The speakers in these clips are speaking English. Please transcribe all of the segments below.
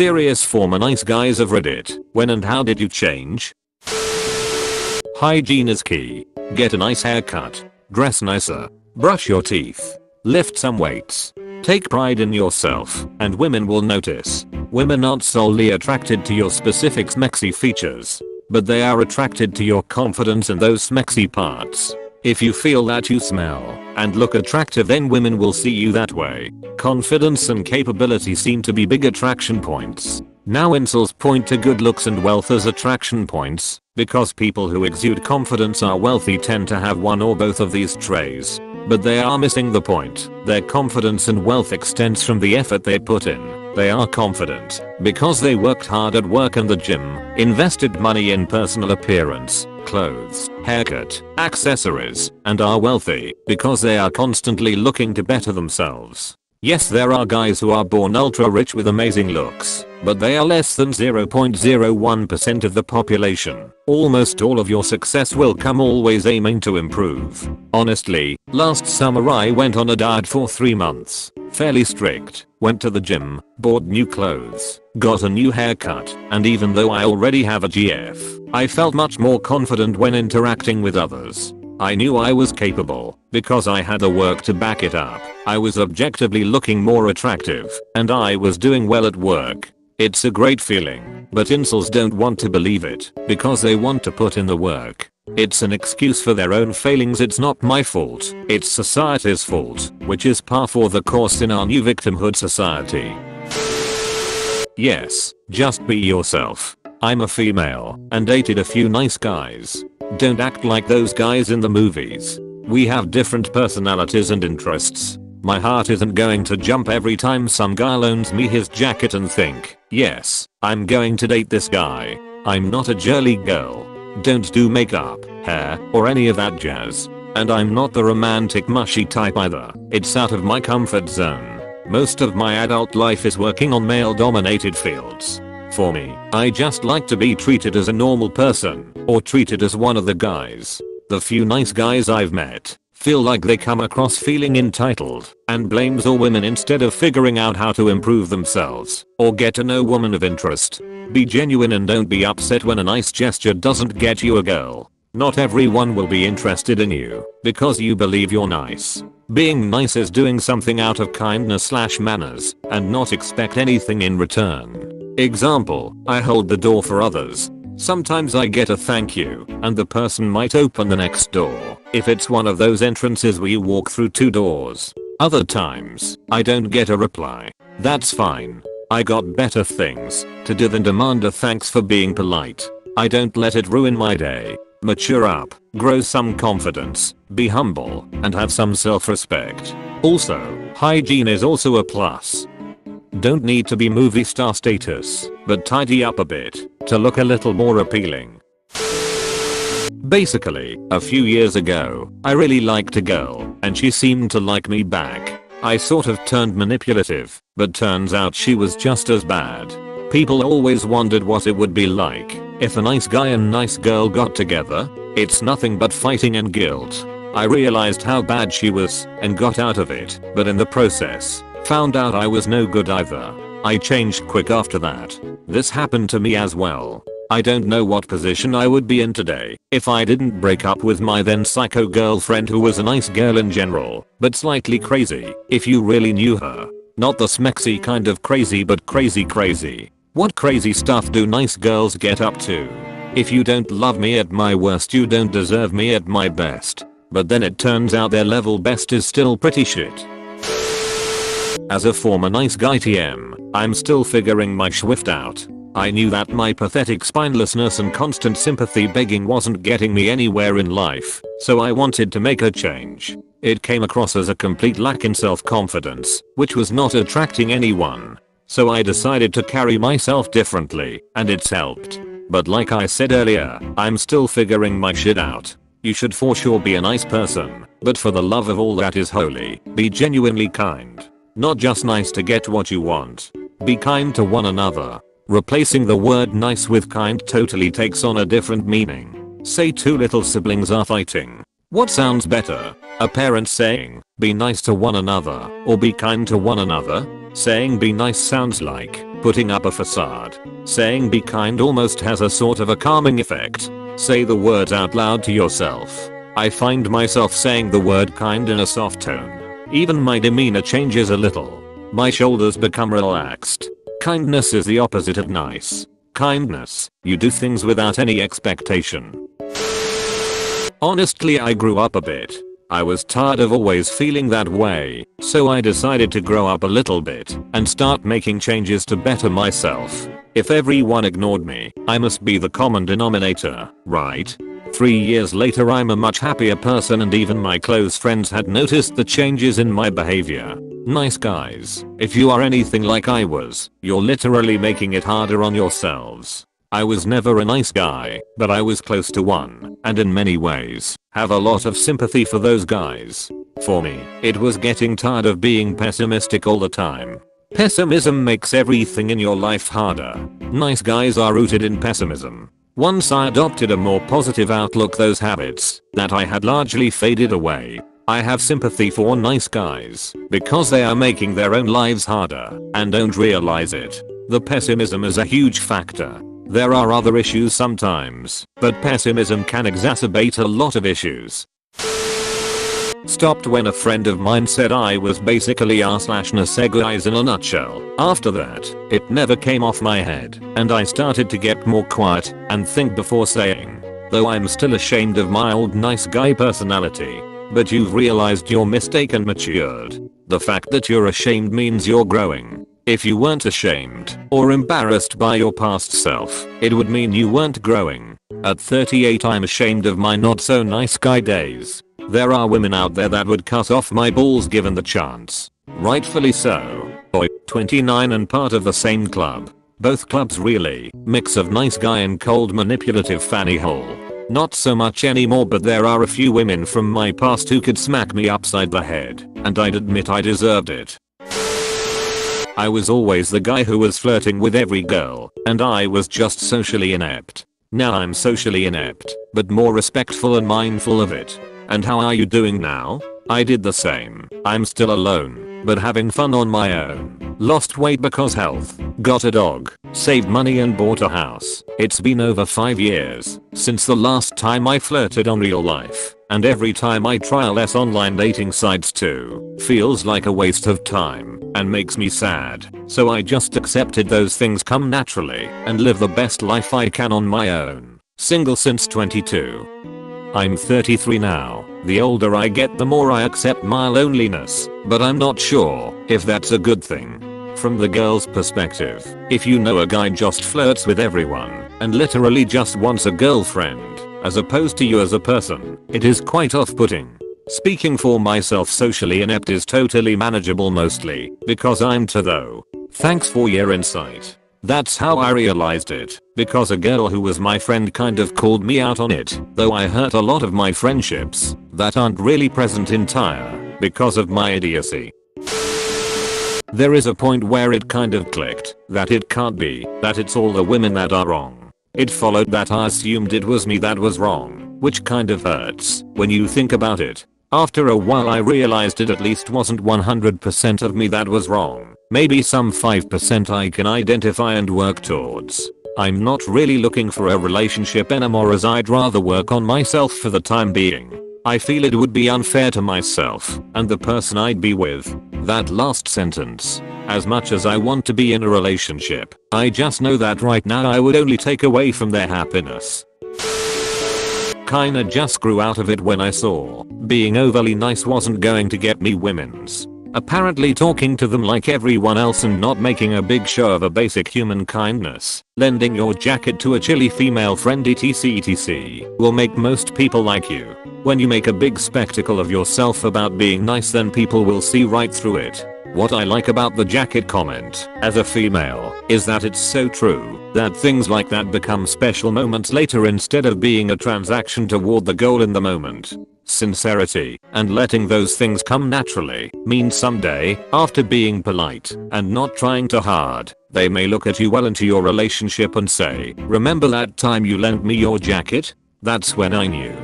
Serious former nice guys of Reddit, when and how did you change? Hygiene is key. Get a nice haircut. Dress nicer. Brush your teeth. Lift some weights. Take pride in yourself, and women will notice. Women aren't solely attracted to your specific smexy features, but they are attracted to your confidence and those smexy parts. If you feel that you smell and look attractive, then women will see you that way. Confidence and capability seem to be big attraction points. Now incels point to good looks and wealth as attraction points, because people who exude confidence are wealthy tend to have one or both of these traits. But they are missing the point. Their confidence and wealth extends from the effort they put in. They are confident because they worked hard at work and the gym, invested money in personal appearance, clothes, haircut, accessories, and are wealthy because they are constantly looking to better themselves. Yes, there are guys who are born ultra rich with amazing looks, but they are less than 0.01% of the population. Almost all of your success will come always aiming to improve. Honestly, last summer I went on a diet for 3 months. Fairly strict. Went to the gym, bought new clothes, got a new haircut, and even though I already have a GF, I felt much more confident when interacting with others. I knew I was capable because I had the work to back it up. I was objectively looking more attractive, and I was doing well at work. It's a great feeling, but incels don't want to believe it because they want to put in the work. It's an excuse for their own failings. It's not my fault, it's society's fault, which is par for the course in our new victimhood society. Yes, just be yourself. I'm a female and dated a few nice guys. Don't act like those guys in the movies. We have different personalities and interests. My heart isn't going to jump every time some guy loans me his jacket and think, yes, I'm going to date this guy. I'm not a girly girl. Don't do makeup, hair, or any of that jazz. And I'm not the romantic mushy type either. It's out of my comfort zone. Most of my adult life is working on male-dominated fields. For me, I just like to be treated as a normal person, or treated as one of the guys. The few nice guys I've met feel like they come across feeling entitled and blames all women instead of figuring out how to improve themselves or get to know women of interest. Be genuine and don't be upset when a nice gesture doesn't get you a girl. Not everyone will be interested in you because you believe you're nice. Being nice is doing something out of kindness/manners and not expect anything in return. Example, I hold the door for others. Sometimes I get a thank you and the person might open the next door if it's one of those entrances where you walk through 2 doors. Other times, I don't get a reply. That's fine. I got better things to do than demand a thanks for being polite. I don't let it ruin my day. Mature up, grow some confidence, be humble, and have some self-respect. Also, hygiene is also a plus. Don't need to be movie star status, but tidy up a bit to look a little more appealing. Basically, a few years ago, I really liked a girl, and she seemed to like me back. I sort of turned manipulative, but turns out she was just as bad. People always wondered what it would be like if a nice guy and nice girl got together. It's nothing but fighting and guilt. I realized how bad she was and got out of it, but in the process, found out I was no good either. I changed quick after that. This happened to me as well. I don't know what position I would be in today if I didn't break up with my then psycho girlfriend, who was a nice girl in general, but slightly crazy if you really knew her. Not the smexy kind of crazy, but crazy. What crazy stuff do nice girls get up to? If you don't love me at my worst, you don't deserve me at my best. But then it turns out their level best is still pretty shit. As a former nice guy TM, I'm still figuring my shwift out. I knew that my pathetic spinelessness and constant sympathy begging wasn't getting me anywhere in life, so I wanted to make a change. It came across as a complete lack in self-confidence, which was not attracting anyone. So I decided to carry myself differently, and it's helped. But like I said earlier, I'm still figuring my shit out. You should for sure be a nice person, but for the love of all that is holy, be genuinely kind. Not just nice to get what you want. Be kind to one another. Replacing the word nice with kind totally takes on a different meaning. Say 2 little siblings are fighting. What sounds better? A parent saying, be nice to one another, or be kind to one another? Saying be nice sounds like putting up a facade. Saying be kind almost has a sort of a calming effect. Say the words out loud to yourself. I find myself saying the word kind in a soft tone. Even my demeanor changes a little. My shoulders become relaxed. Kindness is the opposite of nice. Kindness, you do things without any expectation. Honestly, I grew up a bit. I was tired of always feeling that way, so I decided to grow up a little bit and start making changes to better myself. If everyone ignored me, I must be the common denominator, right? 3 years later I'm a much happier person and even my close friends had noticed the changes in my behavior. Nice guys, if you are anything like I was, you're literally making it harder on yourselves. I was never a nice guy, but I was close to one, and in many ways, have a lot of sympathy for those guys. For me, it was getting tired of being pessimistic all the time. Pessimism makes everything in your life harder. Nice guys are rooted in pessimism. Once I adopted a more positive outlook, those habits that I had largely faded away. I have sympathy for nice guys because they are making their own lives harder and don't realize it. The pessimism is a huge factor. There are other issues sometimes, but pessimism can exacerbate a lot of issues. Stopped when a friend of mine said I was basically r/guys in a nutshell. After that, it never came off my head, and I started to get more quiet and think before saying. Though I'm still ashamed of my old nice guy personality. But you've realized your mistake and matured. The fact that you're ashamed means you're growing. If you weren't ashamed or embarrassed by your past self, it would mean you weren't growing. At 38 I'm ashamed of my not so nice guy days. There are women out there that would cut off my balls given the chance. Rightfully so. Boy, 29 and part of the same club. Both clubs really, mix of nice guy and cold manipulative fanny hole. Not so much anymore, but there are a few women from my past who could smack me upside the head, and I'd admit I deserved it. I was always the guy who was flirting with every girl, and I was just socially inept. Now I'm socially inept, but more respectful and mindful of it. And how are you doing now? I did the same. I'm still alone, but having fun on my own. Lost weight because health. Got a dog. Saved money and bought a house. It's been over 5 years since the last time I flirted on real life. And every time I try less online dating sites too, feels like a waste of time and makes me sad. So I just accepted those things come naturally and live the best life I can on my own. Single since 22. I'm 33 now. The older I get, the more I accept my loneliness, but I'm not sure if that's a good thing. From the girl's perspective, if you know a guy just flirts with everyone and literally just wants a girlfriend, as opposed to you as a person, it is quite off-putting. Speaking for myself, socially inept is totally manageable mostly because I'm too though. Thanks for your insight. That's how I realized it, because a girl who was my friend kind of called me out on it, though I hurt a lot of my friendships that aren't really present entire because of my idiocy. There is a point where it kind of clicked that it can't be that it's all the women that are wrong. It followed that I assumed it was me that was wrong, which kind of hurts when you think about it. After a while I realized it at least wasn't 100% of me that was wrong. Maybe some 5% I can identify and work towards. I'm not really looking for a relationship anymore, as I'd rather work on myself for the time being. I feel it would be unfair to myself and the person I'd be with. That last sentence. As much as I want to be in a relationship, I just know that right now I would only take away from their happiness. Kinda just grew out of it when I saw being overly nice wasn't going to get me women's. Apparently talking to them like everyone else and not making a big show of a basic human kindness, lending your jacket to a chilly female friend etc will make most people like you. When you make a big spectacle of yourself about being nice, then people will see right through it. What I like about the jacket comment, as a female, is that it's so true that things like that become special moments later instead of being a transaction toward the goal in the moment. Sincerity and letting those things come naturally means someday, after being polite and not trying too hard, they may look at you well into your relationship and say, "Remember that time you lent me your jacket? That's when I knew."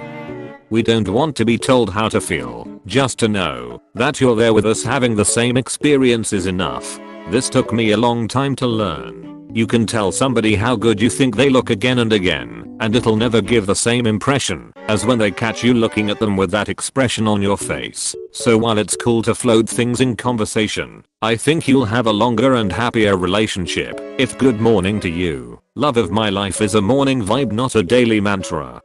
We don't want to be told how to feel, just to know that you're there with us having the same experience is enough. This took me a long time to learn. You can tell somebody how good you think they look again and again, and it'll never give the same impression as when they catch you looking at them with that expression on your face. So while it's cool to float things in conversation, I think you'll have a longer and happier relationship if good morning to you, love of my life is a morning vibe, not a daily mantra.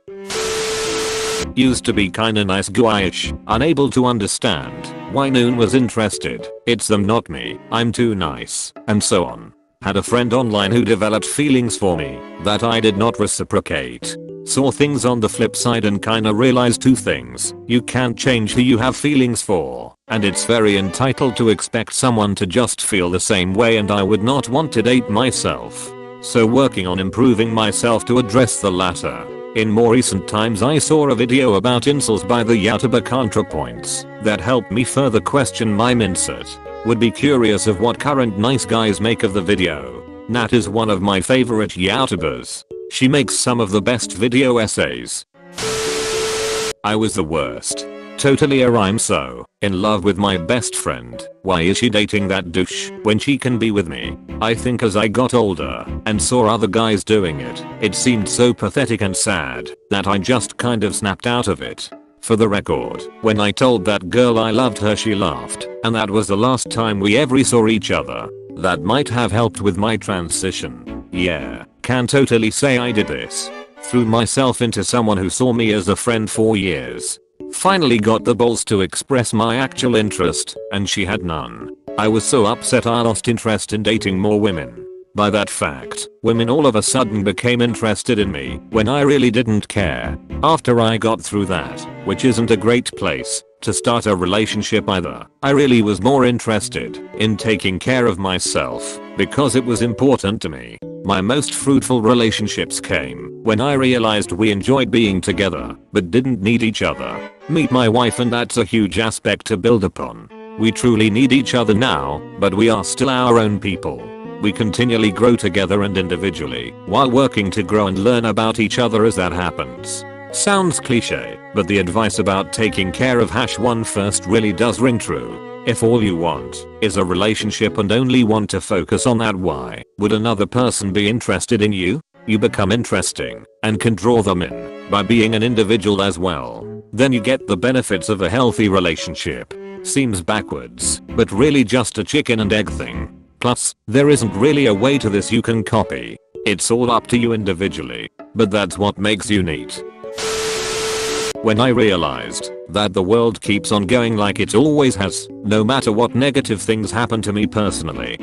Used to be kinda nice guyish, unable to understand why Noon was interested. It's them not me, I'm too nice, and so on. Had a friend online who developed feelings for me that I did not reciprocate. Saw things on the flip side and kinda realized two things. You can't change who you have feelings for, and it's very entitled to expect someone to just feel the same way, and I would not want to date myself. So working on improving myself to address the latter. In more recent times I saw a video about incels by the YouTuber ContraPoints that helped me further question my mindset. Would be curious of what current nice guys make of the video. Nat is one of my favorite YouTubers. She makes some of the best video essays. I was the worst. Totally I'm so in love with my best friend. Why is she dating that douche when she can be with me? I think as I got older and saw other guys doing it, it seemed so pathetic and sad that I just kind of snapped out of it. For the record, when I told that girl I loved her, she laughed, and that was the last time we ever saw each other. That might have helped with my transition. Yeah, can totally say I did this. Threw myself into someone who saw me as a friend for years. Finally got the balls to express my actual interest, and she had none. I was so upset I lost interest in dating more women. By that fact, women all of a sudden became interested in me when I really didn't care. After I got through that, which isn't a great place to start a relationship either, I really was more interested in taking care of myself because it was important to me. My most fruitful relationships came when I realized we enjoyed being together but didn't need each other. Meet my wife, and that's a huge aspect to build upon. We truly need each other now, but we are still our own people. We continually grow together and individually while working to grow and learn about each other as that happens. Sounds cliche, but the advice about taking care of one first really does ring true. If all you want is a relationship and only want to focus on that, why would another person be interested in you? You become interesting and can draw them in by being an individual as well. Then you get the benefits of a healthy relationship. Seems backwards, but really just a chicken and egg thing. Plus, there isn't really a way to this you can copy. It's all up to you individually. But that's what makes you neat. When I realized that the world keeps on going like it always has, no matter what negative things happen to me personally.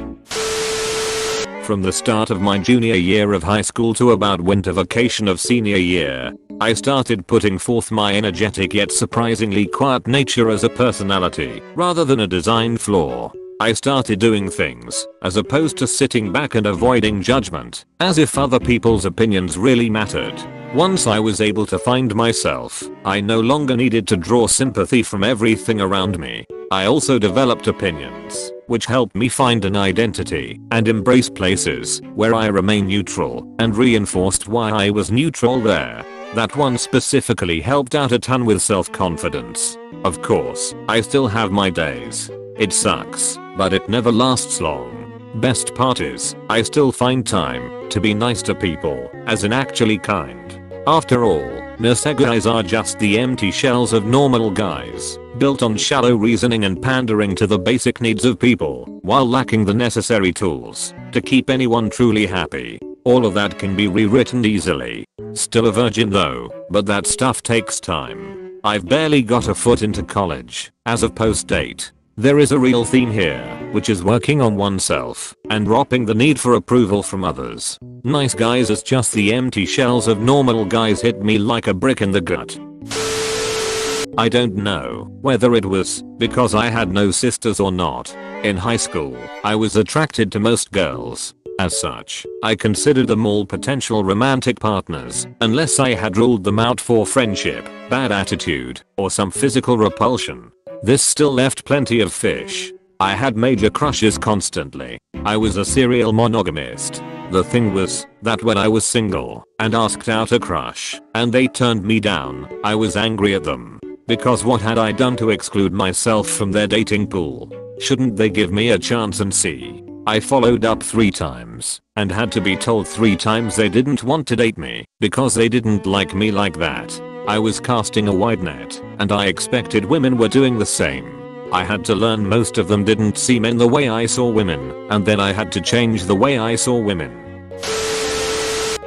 From the start of my junior year of high school to about winter vacation of senior year, I started putting forth my energetic yet surprisingly quiet nature as a personality rather than a design flaw. I started doing things as opposed to sitting back and avoiding judgment, as if other people's opinions really mattered. Once I was able to find myself, I no longer needed to draw sympathy from everything around me. I also developed opinions, which helped me find an identity and embrace places where I remain neutral, and reinforced why I was neutral there. That one specifically helped out a ton with self-confidence. Of course, I still have my days. It sucks, but it never lasts long. Best part is, I still find time to be nice to people, as in actually kind. After all, nice guys are just the empty shells of normal guys, built on shallow reasoning and pandering to the basic needs of people, while lacking the necessary tools to keep anyone truly happy. All of that can be rewritten easily. Still a virgin though, but that stuff takes time. I've barely got a foot into college as of post-date. There is a real theme here, which is working on oneself and dropping the need for approval from others. Nice guys as just the empty shells of normal guys hit me like a brick in the gut. I don't know whether it was because I had no sisters or not. In high school, I was attracted to most girls. As such, I considered them all potential romantic partners, unless I had ruled them out for friendship, bad attitude, or some physical repulsion. This still left plenty of fish. I had major crushes constantly. I was a serial monogamist. The thing was that when I was single and asked out a crush and they turned me down, I was angry at them. Because what had I done to exclude myself from their dating pool? Shouldn't they give me a chance and see? I followed up 3 times and had to be told 3 times they didn't want to date me because they didn't like me like that. I was casting a wide net and I expected women were doing the same. I had to learn most of them didn't see men the way I saw women, and then I had to change the way I saw women.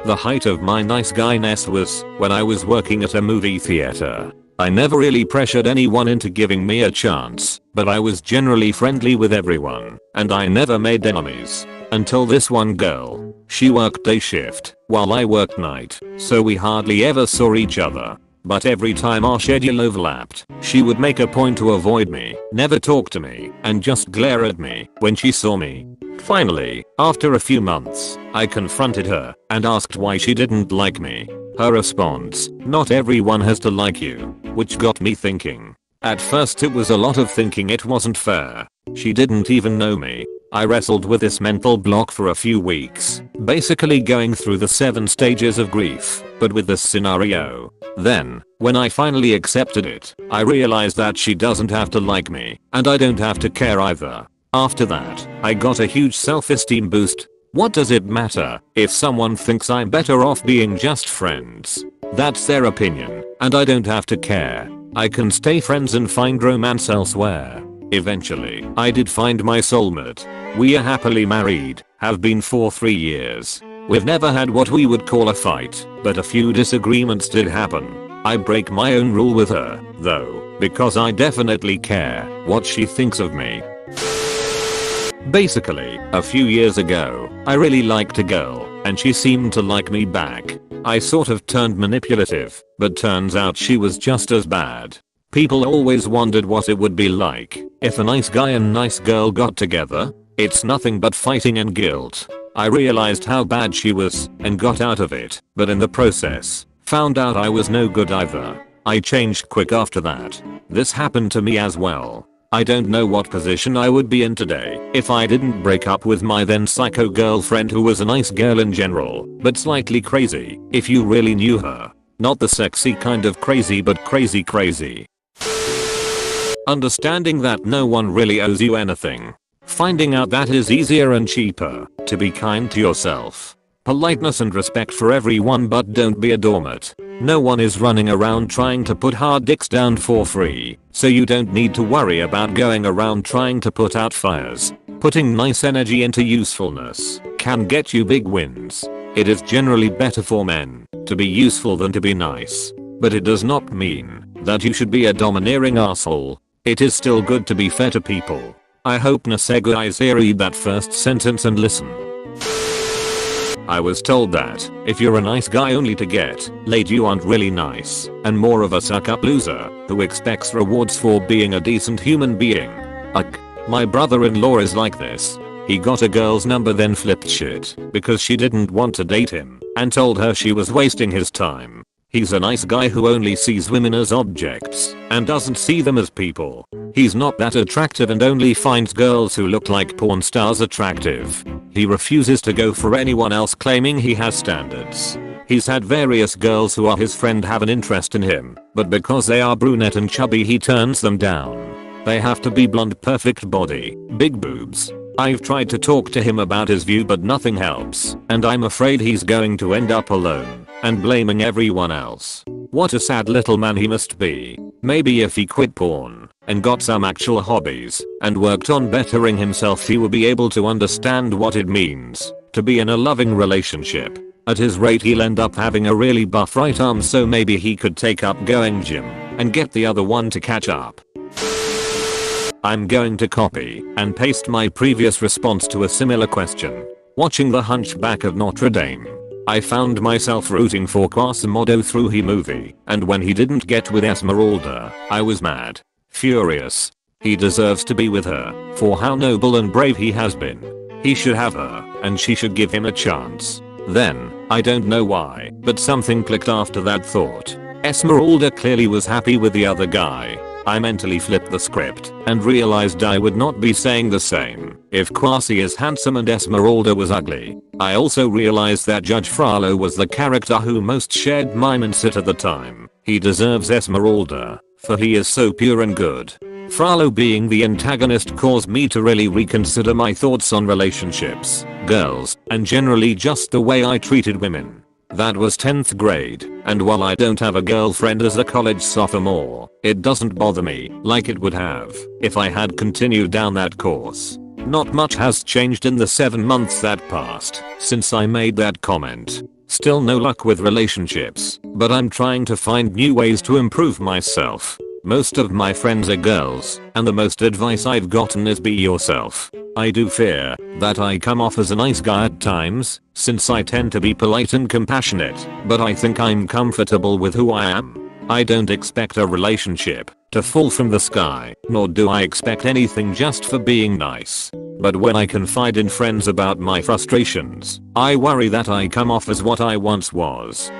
The height of my nice guyness was when I was working at a movie theater. I never really pressured anyone into giving me a chance, but I was generally friendly with everyone, and I never made enemies. Until this one girl. She worked day shift, while I worked night, so we hardly ever saw each other. But every time our schedule overlapped, she would make a point to avoid me, never talk to me, and just glare at me when she saw me. Finally, after a few months, I confronted her and asked why she didn't like me. Her response, "Not everyone has to like you," which got me thinking. At first it was a lot of thinking it wasn't fair. She didn't even know me. I wrestled with this mental block for a few weeks, basically going through the 7 stages of grief, but with this scenario. Then, when I finally accepted it, I realized that she doesn't have to like me, and I don't have to care either. After that, I got a huge self-esteem boost. What does it matter if someone thinks I'm better off being just friends? That's their opinion, and I don't have to care. I can stay friends and find romance elsewhere. Eventually, I did find my soulmate. We are happily married, have been for 3 years. We've never had what we would call a fight, but a few disagreements did happen. I break my own rule with her, though, because I definitely care what she thinks of me. Basically, a few years ago, I really liked a girl, and she seemed to like me back. I sort of turned manipulative, but turns out she was just as bad. People always wondered what it would be like if a nice guy and nice girl got together. It's nothing but fighting and guilt. I realized how bad she was and got out of it, but in the process, found out I was no good either. I changed quick after that. This happened to me as well. I don't know what position I would be in today if I didn't break up with my then psycho girlfriend, who was a nice girl in general, but slightly crazy if you really knew her. Not the sexy kind of crazy, but crazy crazy. Understanding that no one really owes you anything. Finding out that is easier and cheaper to be kind to yourself. Politeness and respect for everyone, but don't be a doormat. No one is running around trying to put hard dicks down for free, so you don't need to worry about going around trying to put out fires. Putting nice energy into usefulness can get you big wins. It is generally better for men to be useful than to be nice, but it does not mean that you should be a domineering asshole. It is still good to be fair to people. I hope Nasegui's read that first sentence and listen. I was told that if you're a nice guy only to get laid, you aren't really nice and more of a suck up loser who expects rewards for being a decent human being. Ugh. My brother-in-law is like this. He got a girl's number, then flipped shit because she didn't want to date him and told her she was wasting his time. He's a nice guy who only sees women as objects and doesn't see them as people. He's not that attractive and only finds girls who look like porn stars attractive. He refuses to go for anyone else, claiming he has standards. He's had various girls who are his friend have an interest in him, but because they are brunette and chubby he turns them down. They have to be blonde, perfect body, big boobs. I've tried to talk to him about his view, but nothing helps, and I'm afraid he's going to end up alone and blaming everyone else. What a sad little man he must be. Maybe if he quit porn and got some actual hobbies and worked on bettering himself, he will be able to understand what it means to be in a loving relationship. At his rate he'll end up having a really buff right arm, so maybe he could take up going gym and get the other one to catch up. I'm going to copy and paste my previous response to a similar question. Watching The Hunchback of Notre Dame, I found myself rooting for Quasimodo through the movie, and when he didn't get with Esmeralda, I was mad. Furious. He deserves to be with her for how noble and brave he has been. He should have her, and she should give him a chance. Then, I don't know why, but something clicked after that thought. Esmeralda clearly was happy with the other guy. I mentally flipped the script and realized I would not be saying the same if Quasi is handsome and Esmeralda was ugly. I also realized that Judge Frollo was the character who most shared my mindset at the time. He deserves Esmeralda, for he is so pure and good. Frollo being the antagonist caused me to really reconsider my thoughts on relationships, girls, and generally just the way I treated women. That was 10th grade, and while I don't have a girlfriend as a college sophomore, it doesn't bother me like it would have if I had continued down that course. Not much has changed in the 7 months that passed since I made that comment. Still no luck with relationships, but I'm trying to find new ways to improve myself. Most of my friends are girls, and the most advice I've gotten is be yourself. I do fear that I come off as a nice guy at times, since I tend to be polite and compassionate, but I think I'm comfortable with who I am. I don't expect a relationship to fall from the sky, nor do I expect anything just for being nice. But when I confide in friends about my frustrations, I worry that I come off as what I once was.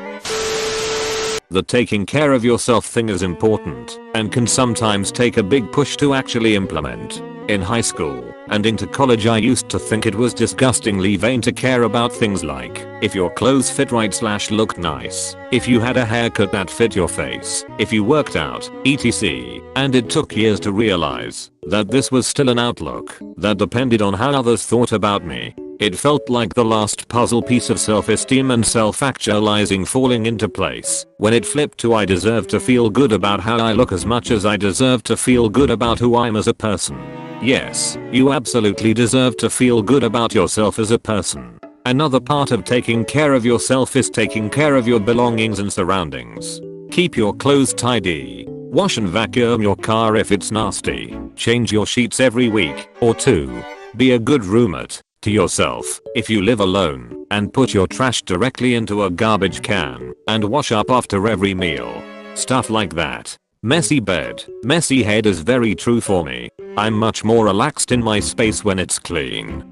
The taking care of yourself thing is important and can sometimes take a big push to actually implement. In high school and into college I used to think it was disgustingly vain to care about things like if your clothes fit right / looked nice, if you had a haircut that fit your face, if you worked out, etc. And it took years to realize that this was still an outlook that depended on how others thought about me. It felt like the last puzzle piece of self-esteem and self-actualizing falling into place when it flipped to I deserve to feel good about how I look as much as I deserve to feel good about who I'm as a person. Yes, you absolutely deserve to feel good about yourself as a person. Another part of taking care of yourself is taking care of your belongings and surroundings. Keep your clothes tidy. Wash and vacuum your car if it's nasty. Change your sheets every week or two. Be a good roommate to yourself if you live alone, and put your trash directly into a garbage can and wash up after every meal. Stuff like that. Messy bed, messy head is very true for me. I'm much more relaxed in my space when it's clean.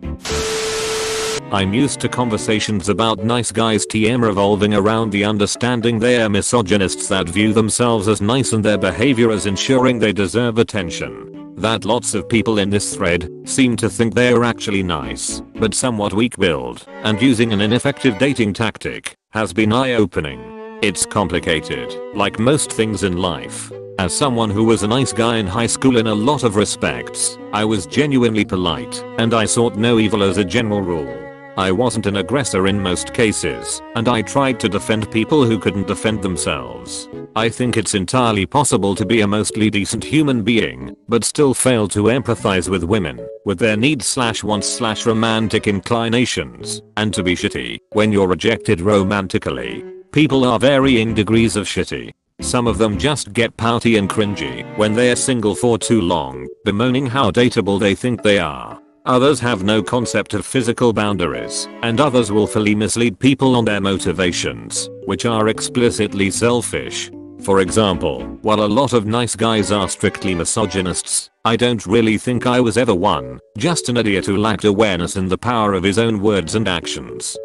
I'm used to conversations about nice guys TM revolving around the understanding they are misogynists that view themselves as nice and their behavior as ensuring they deserve attention. That lots of people in this thread seem to think they are actually nice, but somewhat weak-willed, and using an ineffective dating tactic has been eye-opening. It's complicated, like most things in life. As someone who was a nice guy in high school in a lot of respects, I was genuinely polite, and I sought no evil as a general rule. I wasn't an aggressor in most cases, and I tried to defend people who couldn't defend themselves. I think it's entirely possible to be a mostly decent human being, but still fail to empathize with women, with their needs / wants / romantic inclinations, and to be shitty when you're rejected romantically. People are varying degrees of shitty. Some of them just get pouty and cringy when they're single for too long, bemoaning how dateable they think they are. Others have no concept of physical boundaries, and others willfully mislead people on their motivations, which are explicitly selfish. For example, while a lot of nice guys are strictly misogynists, I don't really think I was ever one, just an idiot who lacked awareness in the power of his own words and actions.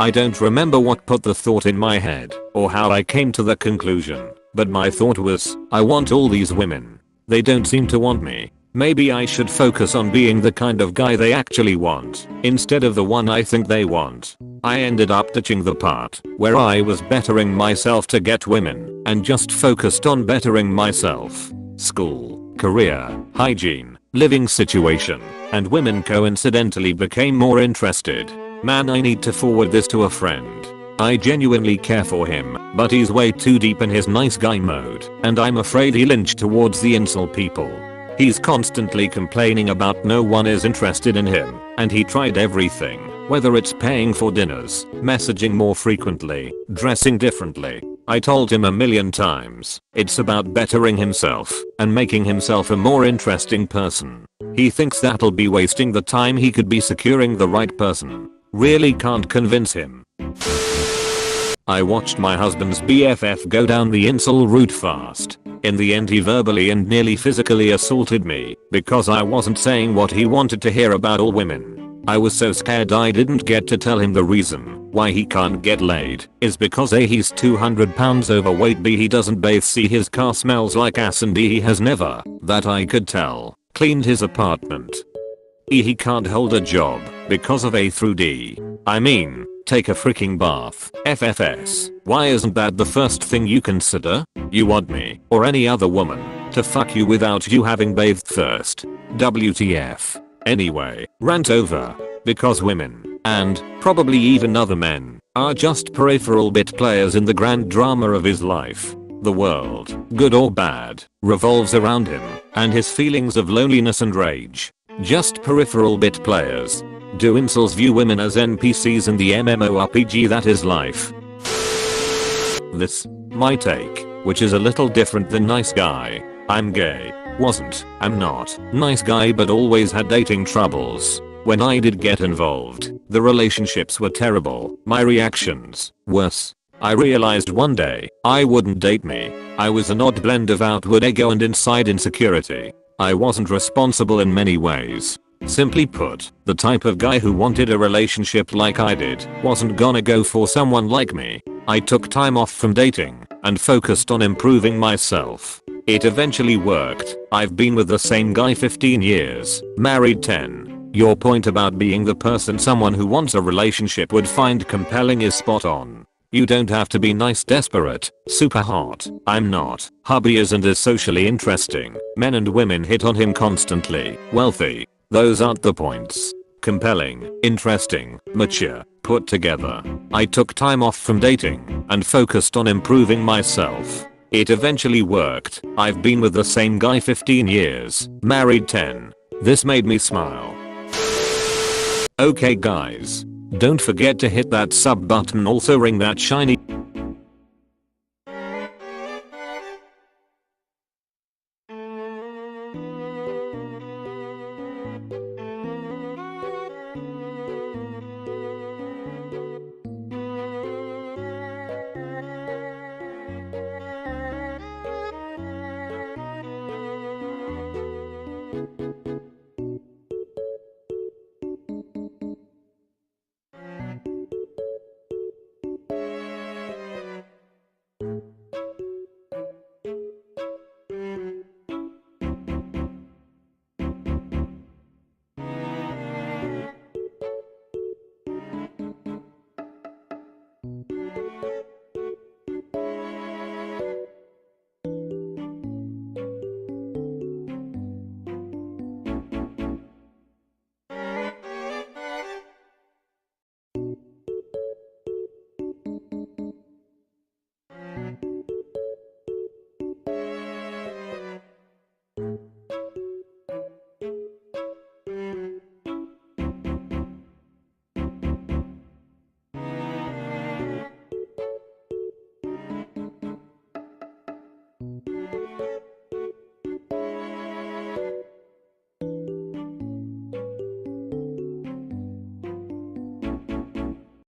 I don't remember what put the thought in my head, or how I came to the conclusion, but my thought was, I want all these women. They don't seem to want me. Maybe I should focus on being the kind of guy they actually want, instead of the one I think they want. I ended up ditching the part where I was bettering myself to get women, and just focused on bettering myself. School, career, hygiene, living situation, and women coincidentally became more interested. Man, I need to forward this to a friend. I genuinely care for him, but he's way too deep in his nice guy mode, and I'm afraid he'll inch towards the incel people. He's constantly complaining about no one is interested in him, and he tried everything, whether it's paying for dinners, messaging more frequently, dressing differently. I told him a million times, it's about bettering himself and making himself a more interesting person. He thinks that'll be wasting the time he could be securing the right person. Really can't convince him. I watched my husband's BFF go down the incel route fast. In the end he verbally and nearly physically assaulted me because I wasn't saying what he wanted to hear about all women. I was so scared I didn't get to tell him the reason why he can't get laid is because A, he's 200 pounds overweight, B, he doesn't bathe, C, his car smells like ass, and D, he has never, that I could tell, cleaned his apartment. E, he can't hold a job because of A through D. I mean, take a freaking bath. FFS. Why isn't that the first thing you consider? You want me, or any other woman, to fuck you without you having bathed first. WTF. Anyway, rant over. Because women, and probably even other men, are just peripheral bit players in the grand drama of his life. The world, good or bad, revolves around him and his feelings of loneliness and rage. Just peripheral bit players. Do incels view women as NPCs in the MMORPG that is life? This, my take, which is a little different than nice guy. I'm gay. I'm not. Nice guy but always had dating troubles. When I did get involved, the relationships were terrible. My reactions, worse. I realized one day, I wouldn't date me. I was an odd blend of outward ego and inside insecurity. I wasn't responsible in many ways. Simply put, the type of guy who wanted a relationship like I did wasn't gonna go for someone like me. I took time off from dating and focused on improving myself. It eventually worked. I've been with the same guy 15 years, married 10. Your point about being the person someone who wants a relationship would find compelling is spot on. You don't have to be nice, desperate, super hot. I'm not. Hubby isn't as socially interesting. Men and women hit on him constantly. Wealthy. Those aren't the points. Compelling, interesting, mature, put together. I took time off from dating and focused on improving myself. It eventually worked. I've been with the same guy 15 years, married 10. This made me smile. Okay guys, don't forget to hit that sub button, also ring that shiny